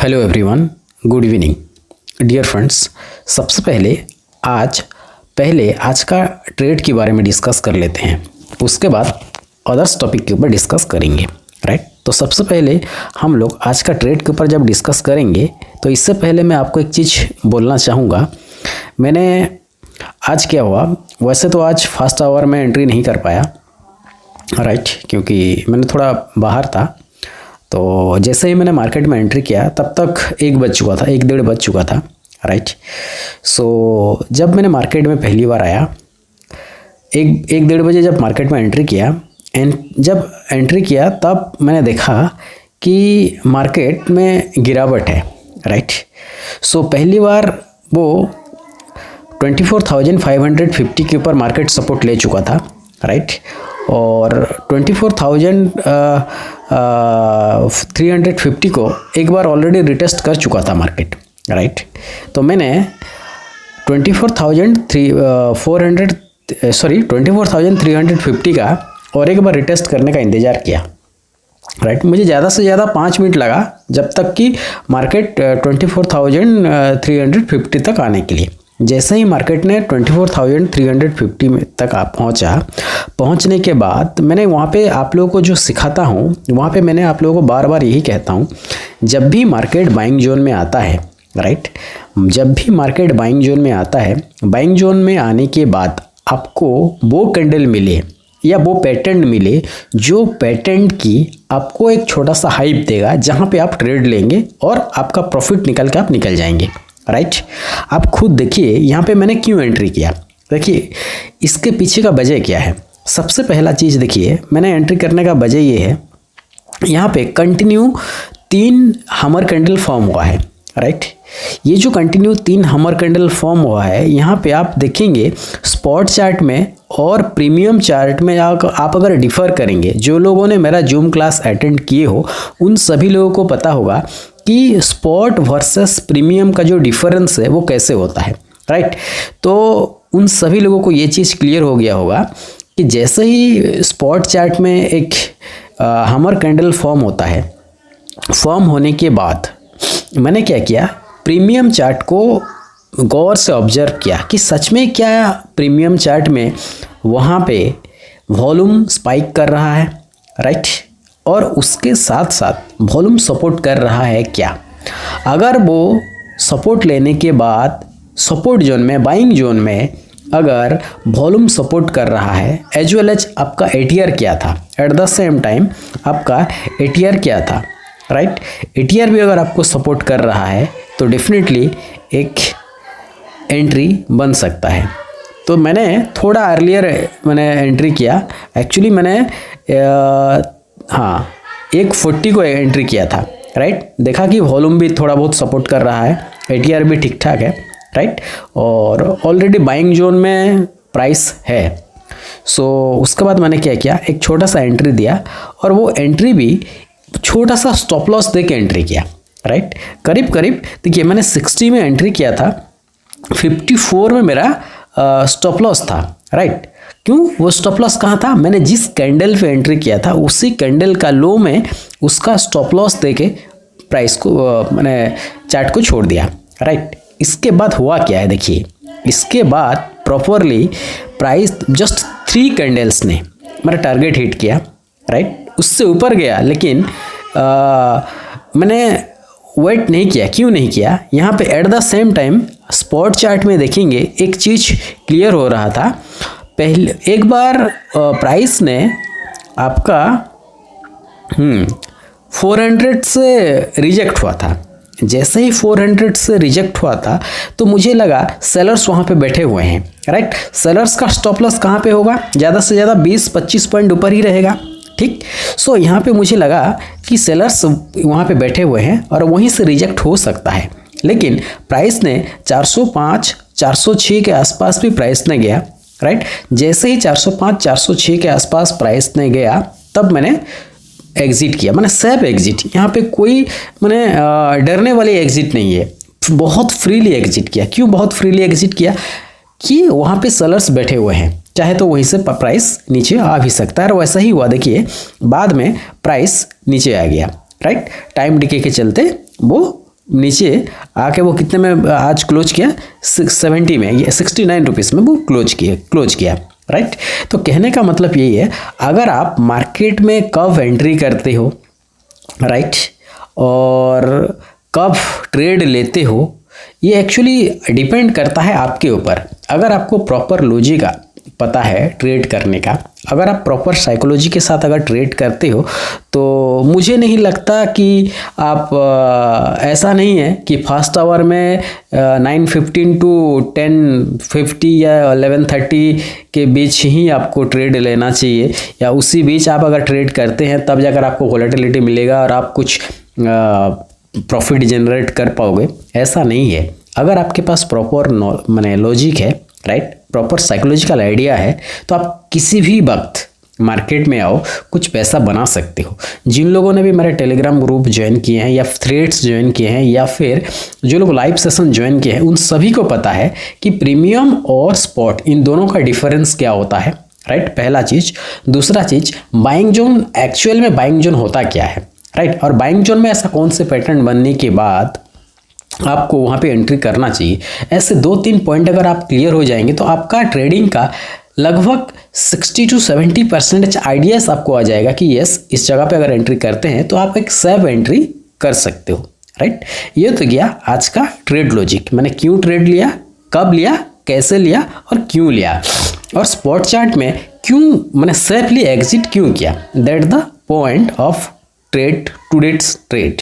Hello everyone, good evening dear friends. सबसे पहले आज का ट्रेड के बारे में डिस्कस कर लेते हैं, उसके बाद अदर्स टॉपिक के ऊपर डिस्कस करेंगे, राइट। तो सबसे पहले हम लोग आज का ट्रेड के ऊपर जब डिस्कस करेंगे तो इससे पहले मैं आपको एक चीज़ बोलना चाहूँगा। मैंने आज क्या हुआ, वैसे तो आज फर्स्ट आवर में एंट्री नहीं कर पाया, राइट, क्योंकि मैंने थोड़ा बाहर था। तो जैसे ही मैंने मार्केट में एंट्री किया तब तक 1 बज चुका था, राइट। सो जब मैंने मार्केट में पहली बार आया, 1-1:30 बजे जब मार्केट में एंट्री किया, जब एंट्री किया तब मैंने देखा कि मार्केट में गिरावट है, राइट। सो पहली बार वो 24,550 के ऊपर मार्केट सपोर्ट ले चुका था, राइट, और 24,350 को एक बार ऑलरेडी रिटेस्ट कर चुका था मार्केट, राइट। तो मैंने 24,350 का और एक बार रिटेस्ट करने का इंतज़ार किया, राइट। मुझे ज़्यादा से ज़्यादा 5 मिनट लगा जब तक कि मार्केट 24,350 तक आने के लिए। जैसे ही मार्केट ने 24,350 में तक पहुंचने के बाद मैंने वहाँ पे आप लोगों को जो सिखाता हूँ, वहाँ पे मैंने आप लोगों को बार बार यही कहता हूँ, जब भी मार्केट बाइंग जोन में आता है, राइट, जब भी मार्केट बाइंग जोन में आता है, बाइंग जोन में आने के बाद आपको वो कैंडल मिले या वो पैटर्न मिले जो पैटर्न की आपको एक छोटा सा हाइप देगा, जहाँ पे आप ट्रेड लेंगे और आपका प्रॉफिट निकल के आप निकल जाएंगे, राइट। आप खुद देखिए यहाँ पे मैंने क्यों एंट्री किया, देखिए इसके पीछे का वजह क्या है। सबसे पहला चीज़ देखिए, मैंने एंट्री करने का वजह ये है, यहाँ पे कंटिन्यू 3 हमर कैंडल फॉर्म हुआ है, राइट। ये जो कंटिन्यू 3 हमर कैंडल फॉर्म हुआ है, यहाँ पे आप देखेंगे स्पॉट चार्ट में और प्रीमियम चार्ट में आप अगर डिफ़र करेंगे, जो लोगों ने मेरा जूम क्लास अटेंड किए हो उन सभी लोगों को पता होगा कि स्पॉट वर्सेस प्रीमियम का जो डिफरेंस है वो कैसे होता है, राइट। तो उन सभी लोगों को ये चीज़ क्लियर हो गया होगा कि जैसे ही स्पॉट चार्ट में एक हमर कैंडल फॉर्म होता है, फॉर्म होने के बाद मैंने क्या किया, प्रीमियम चार्ट को गौर से ऑब्जर्व किया कि सच में क्या प्रीमियम चार्ट में वहाँ पे वॉल्यूम स्पाइक कर रहा है, राइट, और उसके साथ साथ वॉल्यूम सपोर्ट कर रहा है क्या। अगर वो सपोर्ट लेने के बाद सपोर्ट जोन में, बाइंग जोन में अगर वॉल्यूम सपोर्ट कर रहा है, एज वेल एज आपका एटीआर क्या था, एट द सेम टाइम आपका एटीआर क्या था, राइट, एटीआर भी अगर आपको सपोर्ट कर रहा है तो डेफिनेटली एक एंट्री बन सकता है। तो मैंने थोड़ा अर्लियर मैंने एंट्री किया, एक्चुअली मैंने 140 को एंट्री किया था, राइट। देखा कि वॉल्यूम भी थोड़ा बहुत सपोर्ट कर रहा है, एटीआर भी ठीक ठाक है, राइट, और ऑलरेडी बाइंग जोन में प्राइस है। सो उसके बाद मैंने क्या किया, एक छोटा सा एंट्री दिया और वो एंट्री भी छोटा सा स्टॉप लॉस दे के एंट्री किया, राइट। करीब देखिए मैंने 60 में एंट्री किया था, 54 में मेरा स्टॉप लॉस था, राइट। क्यों, वो स्टॉप लॉस कहाँ था, मैंने जिस कैंडल पे एंट्री किया था उसी कैंडल का लो में उसका स्टॉप लॉस देके प्राइस को मैंने चार्ट को छोड़ दिया, राइट। इसके बाद हुआ क्या है, देखिए इसके बाद प्रॉपरली प्राइस जस्ट 3 कैंडल्स ने मेरा टारगेट हिट किया, राइट, उससे ऊपर गया, लेकिन मैंने वेट नहीं किया। क्यों नहीं किया, यहाँ पे at the same time spot chart में देखेंगे एक चीज़ क्लियर हो रहा था। पहले एक बार प्राइस ने आपका 400 से रिजेक्ट हुआ था। जैसे ही 400 से रिजेक्ट हुआ था तो मुझे लगा सेलर्स वहाँ पे बैठे हुए हैं, राइट। सेलर्स का स्टॉप लॉस कहाँ पे होगा, ज़्यादा से ज़्यादा 20-25 पॉइंट ऊपर ही रहेगा, ठीक। सो यहाँ पे मुझे लगा कि सेलर्स वहाँ पे बैठे हुए हैं और वहीं से रिजेक्ट हो सकता है, लेकिन प्राइस ने 405, 406 के आसपास भी प्राइस ने गया, राइट। जैसे ही 405, 406 के आसपास प्राइस ने गया तब मैंने एग्जिट किया, मैंने सेफ एग्जिट। यहाँ पे कोई मैंने डरने वाली एग्जिट नहीं है, बहुत फ्रीली एग्जिट किया। क्यों बहुत फ्रीली एग्जिट किया, कि वहाँ पे सेलर्स बैठे हुए हैं, चाहे तो वहीं से प्राइस नीचे आ भी सकता है, और वैसा ही हुआ। देखिए बाद में प्राइस नीचे आ गया, राइट, टाइम डिके के चलते वो नीचे आके वो कितने में आज क्लोज किया, 670 में, ये 69 रुपीज़ में वो क्लोज किया। राइट। तो कहने का मतलब यही है, अगर आप मार्केट में कब एंट्री करते हो, राइट, और कब ट्रेड लेते हो, ये एक्चुअली डिपेंड करता है आपके ऊपर। अगर आपको प्रॉपर लॉजिक पता है ट्रेड करने का, अगर आप प्रॉपर साइकोलॉजी के साथ अगर ट्रेड करते हो, तो मुझे नहीं लगता कि आप ऐसा नहीं है कि फर्स्ट आवर में 9:15 टू 10:50 या 11:30 के बीच ही आपको ट्रेड लेना चाहिए, या उसी बीच आप अगर ट्रेड करते हैं तब जाकर आपको वोलेटिलिटी मिलेगा और आप कुछ प्रॉफिट जनरेट कर पाओगे। ऐसा नहीं है। अगर आपके पास प्रॉपर माने लॉजिक है, राइट, प्रॉपर साइकोलॉजिकल आइडिया है, तो आप किसी भी वक्त मार्केट में आओ, कुछ पैसा बना सकते हो। जिन लोगों ने भी मेरे टेलीग्राम ग्रुप ज्वाइन किए हैं या थ्रेड्स ज्वाइन किए हैं या फिर जो लोग लाइव सेशन ज्वाइन किए हैं, उन सभी को पता है कि प्रीमियम और स्पॉट इन दोनों का डिफरेंस क्या होता है। राइट, पहला चीज। दूसरा चीज, बाइंग जोन, एक्चुअल में बाइंग जोन होता क्या है। राइट, और बाइंग जोन में ऐसा कौन से पैटर्न बनने के बाद आपको वहाँ पे एंट्री करना चाहिए। ऐसे 2-3 पॉइंट अगर आप क्लियर हो जाएंगे तो आपका ट्रेडिंग का लगभग 60 to 70% आइडियाज आपको आ जाएगा कि यस, इस जगह पे अगर एंट्री करते हैं तो आप एक सेफ एंट्री कर सकते हो। राइट, ये तो गया आज का ट्रेड लॉजिक। मैंने क्यों ट्रेड लिया, कब लिया, कैसे लिया और क्यों लिया, और स्पॉट चार्ट में क्यों मैंने सेफली एग्जिट क्यों किया। That the point of trade, today's trade.